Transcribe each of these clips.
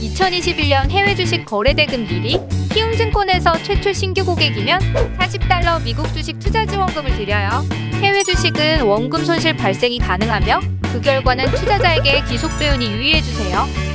2021년 해외 주식 거래 대금 1위, 키움증권에서 최초 신규 고객이면 $40 미국 주식 투자 지원금을 드려요. 해외 주식은 원금 손실 발생이 가능하며 그 결과는 투자자에게 기속배분이 유의해주세요.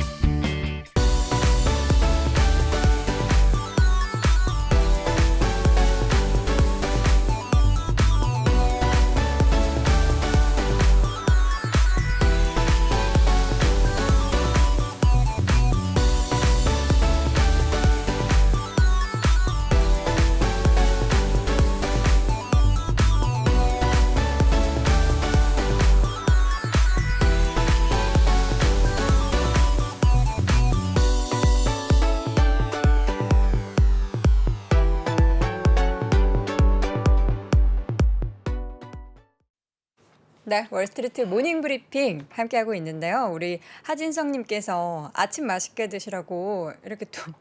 네, 월스트리트 모닝 브리핑 함께하고 있는데요. 우리 하진성님께서 아침 맛있게 드시라고 이렇게 또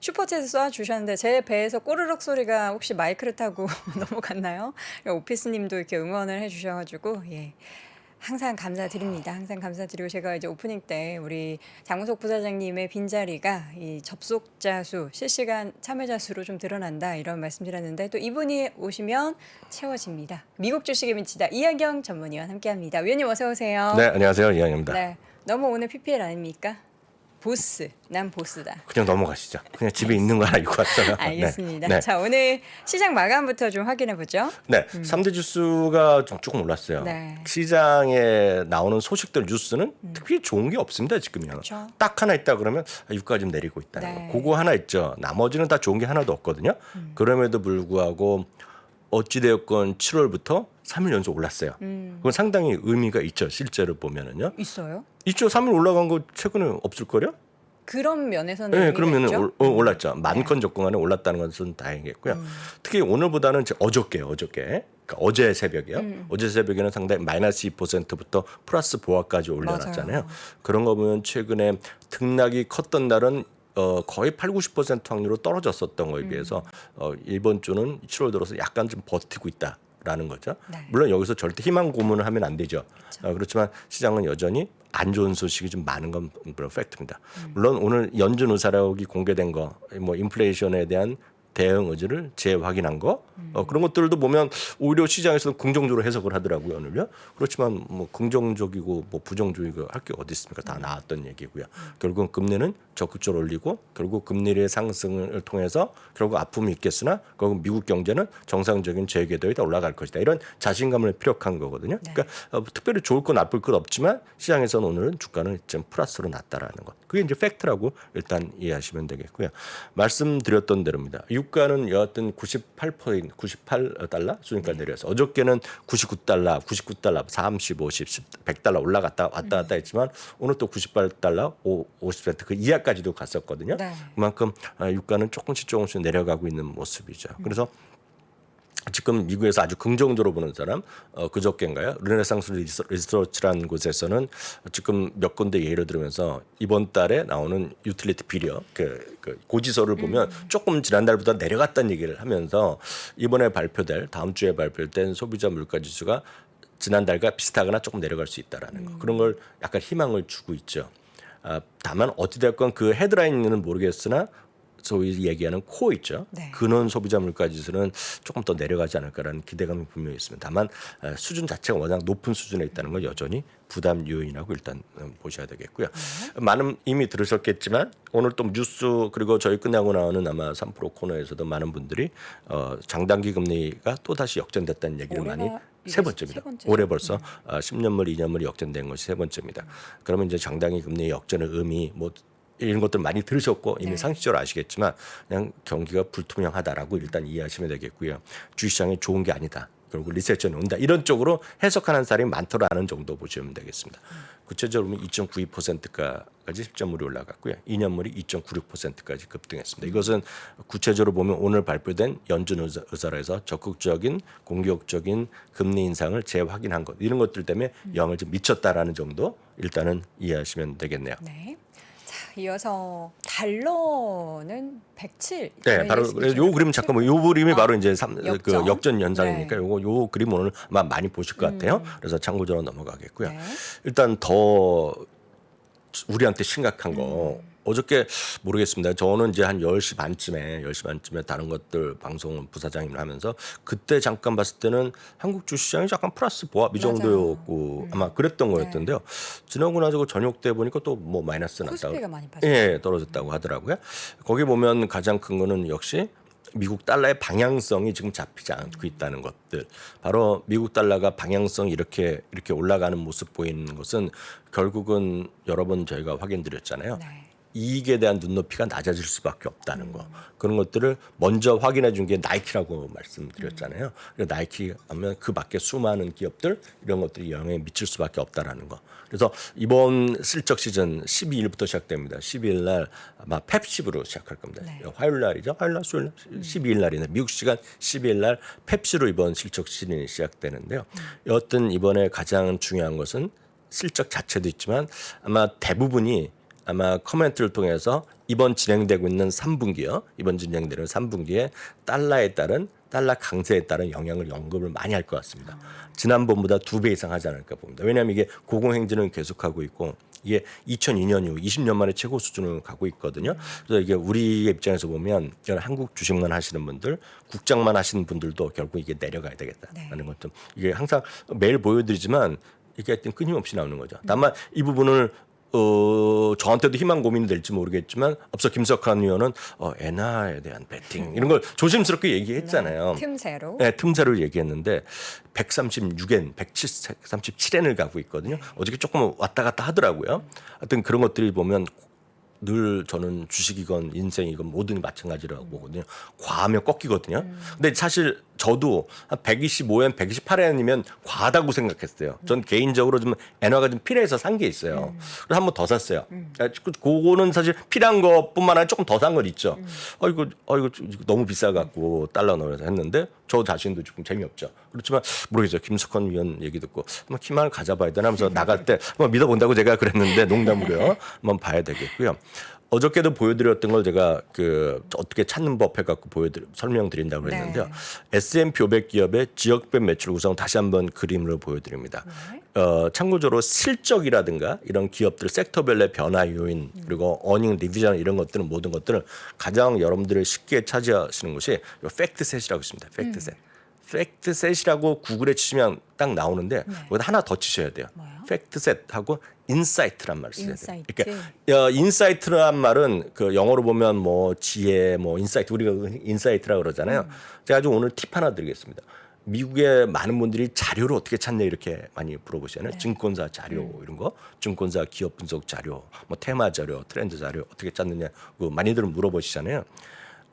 슈퍼챗을 쏴주셨는데 제 배에서 꼬르륵 소리가 혹시 마이크를 타고 넘어갔나요? 오피스님도 이렇게 응원을 해주셔가지고 예. 항상 감사드립니다. 항상 감사드리고 제가 이제 오프닝 때 우리 장우석 부사장님의 빈자리가 이 접속자 수, 실시간 참여자 수로 좀 드러난다 이런 말씀드렸는데 또 이분이 오시면 채워집니다. 미국 주식의 미치다 이하경 전문위원 함께합니다. 위원님 어서 오세요. 네, 안녕하세요. 이하경입니다. 네, 너무 오늘 PPL 아닙니까? 보스, 난 보스다. 그냥 넘어가시죠. 그냥 집에 있는 거 하나 입고 왔어요. 알겠습니다. 네. 자, 오늘 시장 마감부터 좀 확인해 보죠. 네, 3대 지수가 좀 조금 올랐어요. 네. 시장에 나오는 소식들 뉴스는 특히 좋은 게 없습니다. 지금요. 그렇죠. 딱 하나 있다 그러면 유가 좀 내리고 있다는 네. 거. 그거 하나 있죠. 나머지는 다 좋은 게 하나도 없거든요. 그럼에도 불구하고 어찌되었건 7월부터 3일 연속 올랐어요. 그건 상당히 의미가 있죠. 실제로 보면은요. 있어요? 있죠. 3일 올라간 거 최근에 없을 거요? 그런 면에서는 네, 의미가 그러면 있죠? 올랐죠. 만건 적공안에 올랐다는 것은 다행이겠고요. 특히 오늘보다는 어저께, 그러니까 어제 새벽이요. 어제 새벽에는 상당히 마이너스 2%부터 플러스 보합까지 올려놨잖아요. 맞아요. 그런 거 보면 최근에 등락이 컸던 날은 거의 80-90% 확률로 떨어졌었던 거에 비해서 이번 주는 7월 들어서 약간 좀 버티고 있다라는 거죠. 네. 물론 여기서 절대 희망 고문을 하면 안 되죠. 그렇지만 시장은 여전히 안 좋은 소식이 좀 많은 건 팩트입니다. 물론 오늘 연준 의사록이 공개된 거, 뭐 인플레이션에 대한 대응 의지를 재확인한 거 그런 것들도 보면 오히려 시장에서는 긍정적으로 해석을 하더라고요 오늘요. 그렇지만 뭐 긍정적이고 뭐 부정적이고 할 게 어디 있습니까? 다 나왔던 얘기고요. 결국은 금리는 적극적으로 올리고 결국 금리의 상승을 통해서 결국 아픔이 있겠으나 결국 미국 경제는 정상적인 재궤도에 다 올라갈 것이다. 이런 자신감을 피력한 거거든요. 네. 그러니까 특별히 좋을 거 나쁠 건 없지만 시장에서는 오늘은 주가는 좀 플러스로 났다라는 것. 그게 이제 팩트라고 일단 이해하시면 되겠고요. 말씀드렸던 대로입니다. 유가는 여하튼 98달러 수준까지 내려서 어저께는 99달러, 30, 50, 100달러 올라갔다 왔다 갔다 했지만 오늘 또 98달러, 50센트 그 이하까지도 갔었거든요. 네. 그만큼 유가는 조금씩 내려가고 있는 모습이죠. 그래서 지금 미국에서 아주 긍정적으로 보는 사람 그저께인가요? 르네상스 리서치라는 곳에서는 지금 몇 군데 예를 들으면서 이번 달에 나오는 유틸리티 비료 그 고지서를 보면 조금 지난달보다 내려갔다는 얘기를 하면서 이번에 발표될 다음 주에 발표된 소비자 물가 지수가 지난달과 비슷하거나 조금 내려갈 수 있다라는 거. 그런 걸 약간 희망을 주고 있죠. 다만 어찌됐건 그 헤드라인은 모르겠으나 소위 얘기하는 코어 있죠. 네. 근원 소비자 물가 지수는 조금 더 내려가지 않을까라는 기대감이 분명히 있습니다. 다만 수준 자체가 워낙 높은 수준에 있다는 건 여전히 부담 요인이라고 일단 보셔야 되겠고요. 많은 이미 들으셨겠지만 오늘 또 뉴스 그리고 저희 끝나고 나오는 아마 3프로 코너에서도 많은 분들이 장단기 금리가 또 다시 역전됐다는 얘기를 많이 세 번째입니다. 올해 벌써 10년물, 2년물이 역전된 것이 세 번째입니다. 그러면 이제 장단기 금리의 역전의 의미 뭐 이런 것들 많이 들으셨고 이미 네. 상식적으로 아시겠지만 그냥 경기가 불투명하다라고 일단 이해하시면 되겠고요. 주식시장이 좋은 게 아니다. 결국 리세션이 온다. 이런 쪽으로 해석하는 사람이 많더라는 정도 보시면 되겠습니다. 구체적으로 보면 2.92%까지 10전물이 올라갔고요. 2년물이 2.96%까지 급등했습니다. 이것은 구체적으로 보면 오늘 발표된 연준 의사로에서 적극적인 공격적인 금리 인상을 재확인한 것 이런 것들 때문에 영향을 좀 미쳤다라는 정도 일단은 이해하시면 되겠네요. 네. 자, 이어서 달러는 107. 네, 바로 요 그림 잠깐만 요 그림이 바로 이제 역전. 역전 연상이니까 네. 요 그림 오늘 아마 많이 보실 것 같아요. 그래서 참고적으로 넘어가겠고요. 네. 일단 더 우리한테 심각한 거 어저께 모르겠습니다. 저는 이제 한 10시 반쯤에 다른 것들 방송 부사장님을 하면서 그때 잠깐 봤을 때는 한국 주시장이 약간 플러스 보합 이 맞아요. 정도였고 아마 그랬던 거였던데요. 지나고 나서 저녁 때 보니까 또 뭐 마이너스 났다고. 코스피가 많이 빠졌어요. 예, 떨어졌다고 하더라고요. 거기 보면 가장 큰 거는 역시 미국 달러의 방향성이 지금 잡히지 않고 있다는 것들. 바로 미국 달러가 방향성 이렇게 올라가는 모습 보이는 것은 결국은 여러 번 저희가 확인드렸잖아요. 네. 이익에 대한 눈높이가 낮아질 수밖에 없다는 거. 그런 것들을 먼저 확인해 준 게 나이키라고 말씀드렸잖아요. 그래서 나이키 하면 그 밖에 수많은 기업들 이런 것들이 영향을 미칠 수밖에 없다라는 거. 그래서 이번 실적 시즌 12일부터 시작됩니다. 12일 날 아마 펩시로 시작할 겁니다. 네. 화요일 날이죠. 화요일 날, 수요일 날, 12일 날이네. 미국 시간 12일 날 펩시로 이번 실적 시즌이 시작되는데요. 여하튼 이번에 가장 중요한 것은 실적 자체도 있지만 아마 대부분이 아마 커멘트를 통해서 이번 진행되고 있는 3분기요. 이번 진행되는 3분기에 달러 강세에 따른 영향을 언급을 많이 할 것 같습니다. 지난번보다 2배 이상 하지 않을까 봅니다. 왜냐하면 이게 고공행진은 계속하고 있고 이게 2002년 이후 20년 만에 최고 수준을 가고 있거든요. 그래서 이게 우리 입장에서 보면 한국 주식만 하시는 분들, 국장만 하시는 분들도 결국 이게 내려가야 되겠다라는 것 좀 이게 항상 매일 보여드리지만 이게 하여튼 끊임없이 나오는 거죠. 다만 이 부분을 저한테도 희망 고민이 될지 모르겠지만 앞서 김석환 의원은 엔화에 대한 베팅 이런 걸 조심스럽게 얘기했잖아요. 틈새로. 네, 틈새로 얘기했는데 136엔, 137엔을 가고 있거든요. 어저께 조금 왔다 갔다 하더라고요. 하여튼 그런 것들이 보면 늘 저는 주식이건 인생이건 모든 마찬가지라고 보거든요. 과하면 꺾이거든요. 근데 사실 저도 한 125엔, 128엔이면 과하다고 생각했어요. 전 개인적으로 좀 엔화가 좀 필요해서 산 게 있어요. 그래서 한 번 더 샀어요. 그거는 사실 필요한 것뿐만 아니라 조금 더 산 건 있죠. 이거 너무 비싸갖고 달러 넣어서 했는데 저 자신도 조금 재미없죠. 그렇지만 모르겠어요. 김석환 위원 얘기 듣고 한번 희망을 가져봐야 되나 하면서 나갈 때 한번 믿어본다고 제가 그랬는데 농담으로요. 한번 봐야 되겠고요. 어저께도 보여드렸던 걸 제가 어떻게 찾는 법 해갖고 설명드린다고 그랬는데요. 네. S&P 500 기업의 지역별 매출 구성 다시 한번 그림으로 보여드립니다. 참고적으로 실적이라든가 이런 기업들 섹터별의 변화 요인 그리고 어닝 리비전 이런 것들은 모든 것들을 가장 여러분들이 쉽게 차지하시는 것이 팩트셋이라고 있습니다. 팩트셋. 팩트셋이라고 구글에 치시면 딱 나오는데 거기다 하나 더 치셔야 돼요. 뭐요? 팩트셋하고 인사이트란 말을 써야 돼요. 인사이트. 그러니까 인사이트란 말은 그 영어로 보면 뭐 지혜, 뭐 인사이트 우리가 인사이트라고 그러잖아요. 제가 아주 오늘 팁 하나 드리겠습니다. 미국의 많은 분들이 자료를 어떻게 찾냐 이렇게 많이 물어보시잖아요. 증권사 자료 이런 거, 증권사 기업 분석 자료, 뭐 테마 자료, 트렌드 자료 어떻게 찾느냐 많이들 물어보시잖아요.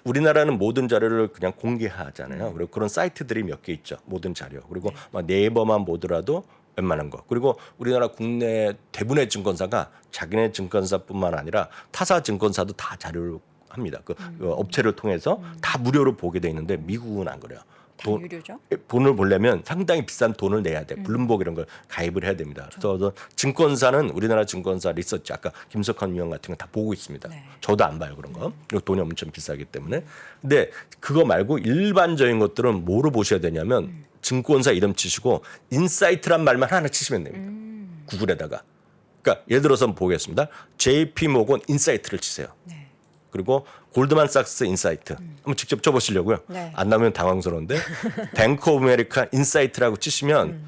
우리나라는 모든 자료를 그냥 공개하잖아요. 그리고 그런 사이트들이 몇 개 있죠. 모든 자료. 그리고 막 네이버만 보더라도 웬만한 거. 그리고 우리나라 국내 대부분의 증권사가 자기네 증권사뿐만 아니라 타사 증권사도 다 자료를 합니다. 그 업체를 통해서 다 무료로 보게 돼 있는데 미국은 안 그래요. 다 유료죠? 돈을 보려면 상당히 비싼 돈을 내야 돼. 블룸버그 이런 걸 가입을 해야 됩니다. 그래서 증권사는 우리나라 증권사 리서치 아까 김석환 위원 같은 거 다 보고 있습니다. 네. 저도 안 봐요 그런 거. 그리고 돈이 엄청 비싸기 때문에. 근데 그거 말고 일반적인 것들은 뭐로 보셔야 되냐면 증권사 이름 치시고 인사이트란 말만 하나 치시면 됩니다. 구글에다가. 그러니까 예를 들어서 한번 보겠습니다. JP 모건 인사이트를 치세요. 네. 그리고 골드만삭스 인사이트 한번 직접 쳐보시려고요. 네. 안 나오면 당황스러운데 뱅크 오브 아메리카 인사이트라고 치시면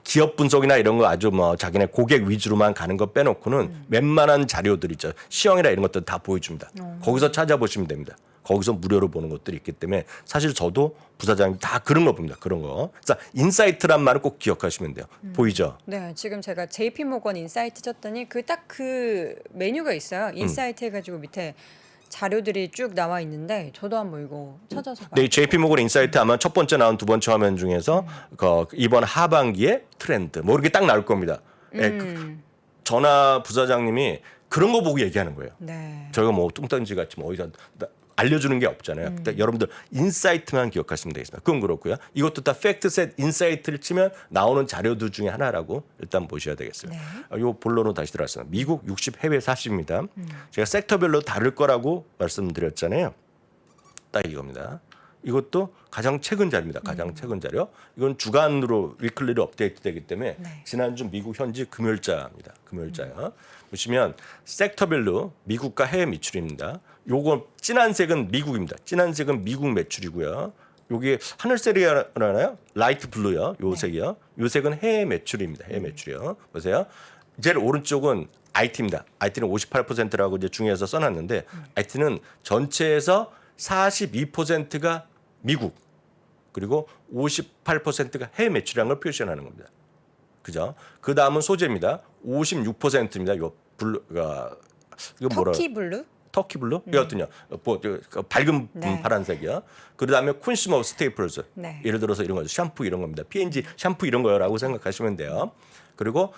기업 분석이나 이런 거 아주 뭐 자기네 고객 위주로만 가는 거 빼놓고는 웬만한 자료들이죠. 시황이나 이런 것들 다 보여줍니다. 거기서 찾아보시면 됩니다. 거기서 무료로 보는 것들이 있기 때문에 사실 저도 부사장님 다 그런 거 봅니다. 그런 거. 그래서 인사이트란 말을 꼭 기억하시면 돼요. 보이죠? 네, 지금 제가 JP 모건 인사이트 쳤더니 그 메뉴가 있어요. 인사이트 해가지고 밑에 자료들이 쭉 나와 있는데 저도 한번 이거 찾아서 봐요. 네, JP 모건 인사이트 아마 첫 번째 나온 두 번째 화면 중에서 이번 하반기에 트렌드 뭐 이렇게 딱 나올 겁니다. 전화 부사장님이 그런 거 보고 얘기하는 거예요. 네. 저희가 뭐 뚱딴지 같이 뭐 어디서 알려주는 게 없잖아요. 근데 여러분들 인사이트만 기억하시면 되겠습니다. 그건 그렇고요. 이것도 다 팩트셋 인사이트를 치면 나오는 자료들 중에 하나라고 일단 보셔야 되겠어요. 네. 요 본론으로 다시 들어왔습니다. 미국 60 해외 40입니다. 제가 섹터별로 다를 거라고 말씀드렸잖아요. 딱 이겁니다. 이것도 가장 최근 자료입니다. 가장 최근 자료. 이건 주간으로 위클리로 업데이트되기 때문에 네. 지난주 미국 현지 금요일자입니다. 금요일자요. 보시면 섹터별로 미국과 해외 매출입니다. 요거 진한 색은 미국입니다. 진한 색은 미국 매출이고요. 여기 하늘색이라나요? 라이트 블루요. 요 색이요. 요 색은 해외 매출입니다. 해외 매출이요. 보세요. 제일 오른쪽은 IT입니다. IT는 58%라고 이제 중에서 써놨는데 IT는 전체에서 42%가 미국 그리고 58%가 해외 매출이라는 걸 표시하는 겁니다. 그죠? 그 다음은 소재입니다. 56%입니다. 요 블루가 이거 뭐라? 터키 블루? 터키 블루? 이거든요. 뭐, 밝은 네. 파란색이요. 그 다음에 콘슈머 스테이플즈. 네. 예를 들어서 이런 거죠. 샴푸 이런 겁니다. P&G 샴푸 이런 거라고 생각하시면 돼요. 그리고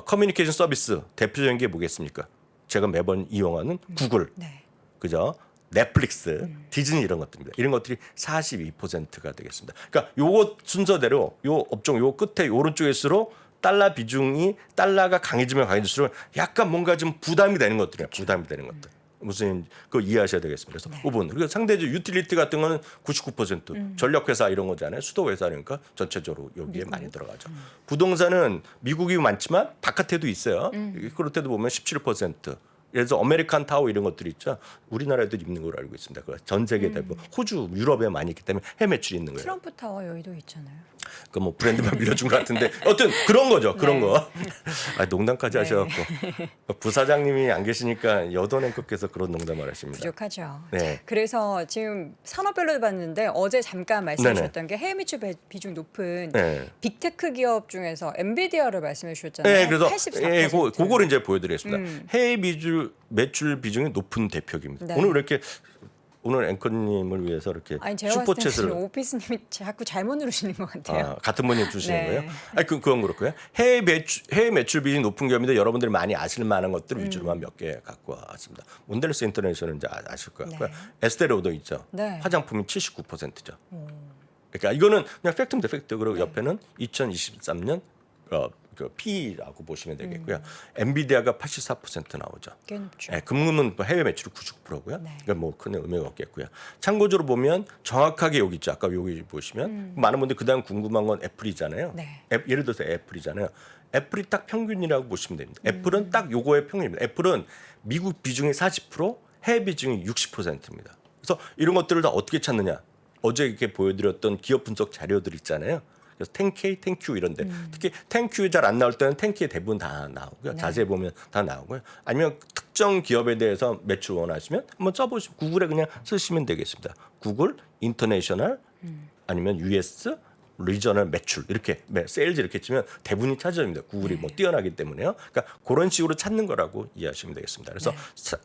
커뮤니케이션 서비스 대표적인 게 뭐겠습니까? 제가 매번 이용하는 구글, 네. 그죠? 넷플릭스, 디즈니 이런 것들입니다. 이런 것들이 42%가 되겠습니다. 그러니까 요거 순서대로 요 업종 요 끝에 오른쪽일수록 달러 비중이 달러가 강해지면 강해질수록 약간 뭔가 좀 부담이 되는 것들이에요. 부담이 되는 것들. 무슨 그거 이해하셔야 되겠습니다. 그래서 5분. 그리고 상대적 유틸리티 같은 거는 99% 전력회사 이런 거잖아요. 수도회사니까 전체적으로 여기에 많이 들어가죠. 부동산은 미국이 많지만 바깥에도 있어요. 그럴 때도 보면 17%. 예를 들어서 아메리칸 타워 이런 것들이 있죠. 우리나라에도 있는 걸로 알고 있습니다. 전 세계 대부분 호주, 유럽에 많이 있기 때문에 해외 매출이 있는 거예요. 트럼프 타워 여의도 있잖아요. 그 뭐 브랜드만 빌려준 것 같은데 어떤 그런 거죠. 그런 거. 아, 농담까지 하셔갖고 부사장님이 안 계시니까 여돈 앵커께서 그런 농담을 하십니다. 부족하죠. 네. 자, 그래서 지금 산업별로 봤는데 어제 잠깐 말씀해 주셨던 게 해외 매출 비중 높은 네. 빅테크 기업 중에서 엔비디아를 말씀해 주셨잖아요. 네, 그래서 84%. 그거를 이제 보여드리겠습니다. 해외 매출 비중이 높은 대표입니다. 네. 오늘 이렇게 오늘 앵커님을 위해서 이렇게 아니 제가 봤을 때 슈퍼챗을 오피스님이 자꾸 잘못 누르시는 것 같아요. 같은 분이 주시는 네. 거예요? 아니 그건 그렇고요. 해외 매출 비중이 높은 기업인데 여러분들이 많이 아실 만한 것들 위주로만 몇 개 갖고 왔습니다. 몬델스 인터내셔널은 이제 아실 것 같고요. 네. 에스테로도 있죠. 네. 화장품이 79%죠. 그러니까 이거는 그냥 팩트입니다. 팩트. 그리고 네. 옆에는 2023년 그 P라고 보시면 되겠고요. 엔비디아가 84% 나오죠. 꽤 높죠. 네, 금융은 해외 매출이 99%고요. 네. 그러니까 뭐 큰 의미가 없겠고요. 참고적으로 보면 정확하게 여기 있죠. 아까 여기 보시면 많은 분들이 그다음 궁금한 건 애플이잖아요. 네. 예를 들어서 애플이잖아요. 애플이 딱 평균이라고 보시면 됩니다. 애플은 딱 요거의 평균입니다. 애플은 미국 비중이 40%, 해외 비중이 60%입니다. 그래서 이런 것들을 다 어떻게 찾느냐? 어제 이렇게 보여드렸던 기업 분석 자료들 있잖아요. 그래서 10K, 10Q 이런데 특히 10Q 잘 안 나올 때는 10K에 대부분 다 나오고요. 네. 자세히 보면 다 나오고요. 아니면 특정 기업에 대해서 매출 원하시면 한번 써보시면 구글에 그냥 쓰시면 되겠습니다. 구글, 인터내셔널 아니면 US, 리저널 매출 이렇게 세일즈 이렇게 치면 대부분이 찾아집니다. 구글이 뭐 뛰어나기 때문에요. 그러니까 그런 식으로 찾는 거라고 이해하시면 되겠습니다. 그래서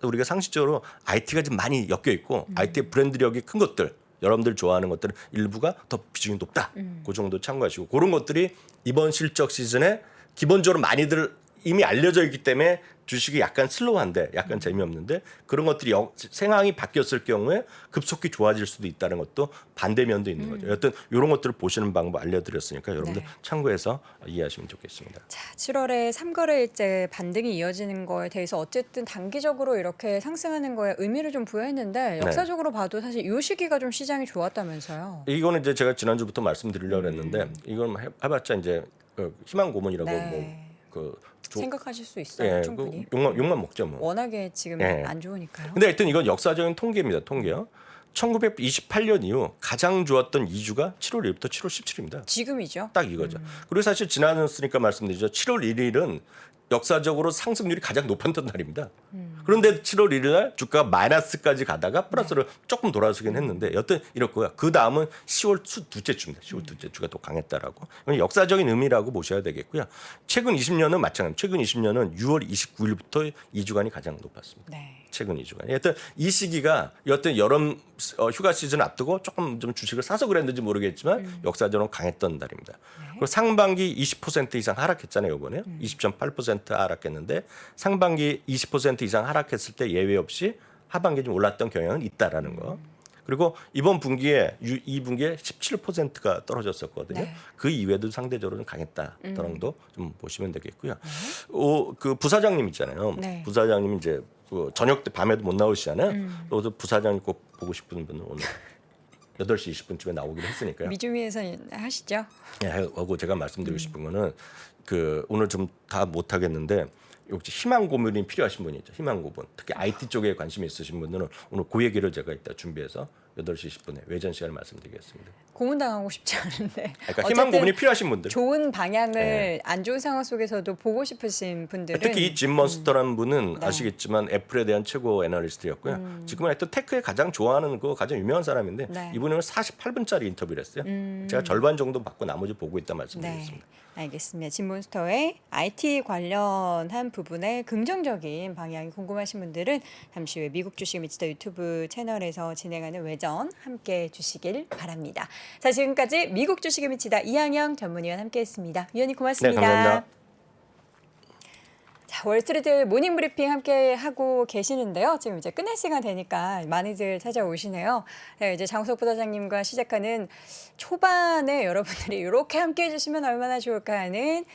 우리가 상식적으로 IT가 좀 많이 엮여 있고 IT 브랜드력이 큰 것들 여러분들 좋아하는 것들은 일부가 더 비중이 높다. 그 정도 참고하시고 그런 것들이 이번 실적 시즌에 기본적으로 많이들 이미 알려져 있기 때문에 주식이 약간 슬로우한데 약간 재미없는데 그런 것들이 상황이 바뀌었을 경우에 급속히 좋아질 수도 있다는 것도 반대면도 있는 거죠. 여튼 이런 것들을 보시는 방법 알려드렸으니까 여러분들 네. 참고해서 이해하시면 좋겠습니다. 자, 7월에 3거래일째 반등이 이어지는 거에 대해서 어쨌든 단기적으로 이렇게 상승하는 거에 의미를 좀 부여했는데 역사적으로 봐도 사실 이 시기가 좀 시장이 좋았다면서요. 이거는 이제 제가 지난주부터 말씀드리려고 했는데 이건 해봤자 이제 희망 고문이라고 네. 생각하실 수 있어요, 충분히. 욕만 먹죠 뭐. 워낙에 지금 네. 안 좋으니까요. 근데 하여튼 이건 역사적인 통계입니다. 통계요. 1928년 이후 가장 좋았던 2주가 7월 1일부터 7월 17일입니다. 지금이죠. 딱 이거죠. 그리고 사실 지나갔으니까 말씀드리죠. 7월 1일은 역사적으로 상승률이 가장 높았던 날입니다. 그런데 7월 1일 날 주가가 마이너스까지 가다가 플러스로 조금 돌아서긴 했는데 여튼 이렇고요. 그 다음은 10월 둘째 주입니다. 10월 둘째 주가 또 강했다라고. 이건 역사적인 의미라고 보셔야 되겠고요. 최근 20년은 마찬가지입니다. 최근 20년은 6월 29일부터 2주간이 가장 높았습니다. 네. 최근 2주간. 여튼 이 시기가 여튼 여름 휴가 시즌 앞두고 조금 좀 주식을 사서 그랬는지 모르겠지만 역사적으로 강했던 달입니다. 그리고 상반기 20% 이상 하락했잖아요, 이번에. 20.8% 하락했는데 상반기 20% 이상 하락했을 때 예외 없이 하반기에 좀 올랐던 경향은 있다라는 거. 그리고 이번 분기에 이 분기에 17%가 떨어졌었거든요. 네. 그 이외에도 상대적으로 좀 강했다 정도 좀 보시면 되겠고요. 그 부사장님 있잖아요. 네. 부사장님 이제 그 저녁 때 밤에도 못 나오시잖아요. 또 부사장님 꼭 보고 싶은 분은 오늘 8시 20분쯤에 나오기로 했으니까요. 미주미에서 하시죠. 예, 하고 제가 말씀드리고 싶은 거는 그 오늘 좀 다 못 하겠는데 혹시 희망 고문이 필요하신 분이 있죠. 희망 고문. 특히 IT 쪽에 관심이 있으신 분들은 오늘 그 얘기를 제가 이따 준비해서 8시 20분에 외전 시간에 말씀드리겠습니다. 고문당하고 싶지 않은데. 그러니까 희망 고문이 필요하신 분들. 좋은 방향을 네. 안 좋은 상황 속에서도 보고 싶으신 분들은 특히 이 짐 먼스터라는 분은 네. 아시겠지만 애플에 대한 최고 애널리스트였고요. 지금은 하여튼 테크에 가장 좋아하는 그 가장 유명한 사람인데 네. 이분이 오늘 48분짜리 인터뷰를 했어요. 제가 절반 정도 받고 나머지 보고 있다 말씀드리겠습니다. 네, 알겠습니다. 짐몬스터의 IT 관련한 부분에 긍정적인 방향이 궁금하신 분들은 잠시 후에 미국 주식 미치다 유튜브 채널에서 진행하는 외전 함께해 주시길 바랍니다. 자, 지금까지 미국 주식에 미치다 이항영 전문위원 함께했습니다. 위원님 고맙습니다. 네, 감사합니다. 자, 월스트리트 모닝 브리핑 함께 하고 계시는데요. 지금 이제 끝낼 시간 되니까 많이들 찾아오시네요. 네, 이제 장우석 부사장님과 시작하는 초반에 여러분들이 이렇게 함께 해주시면 얼마나 좋을까 하는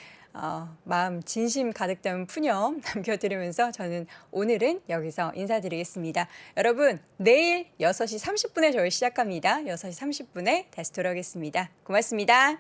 마음 진심 가득 담은 푸념 남겨드리면서 저는 오늘은 여기서 인사드리겠습니다. 여러분 내일 6시 30분에 저희 시작합니다. 6시 30분에 다시 돌아오겠습니다. 고맙습니다.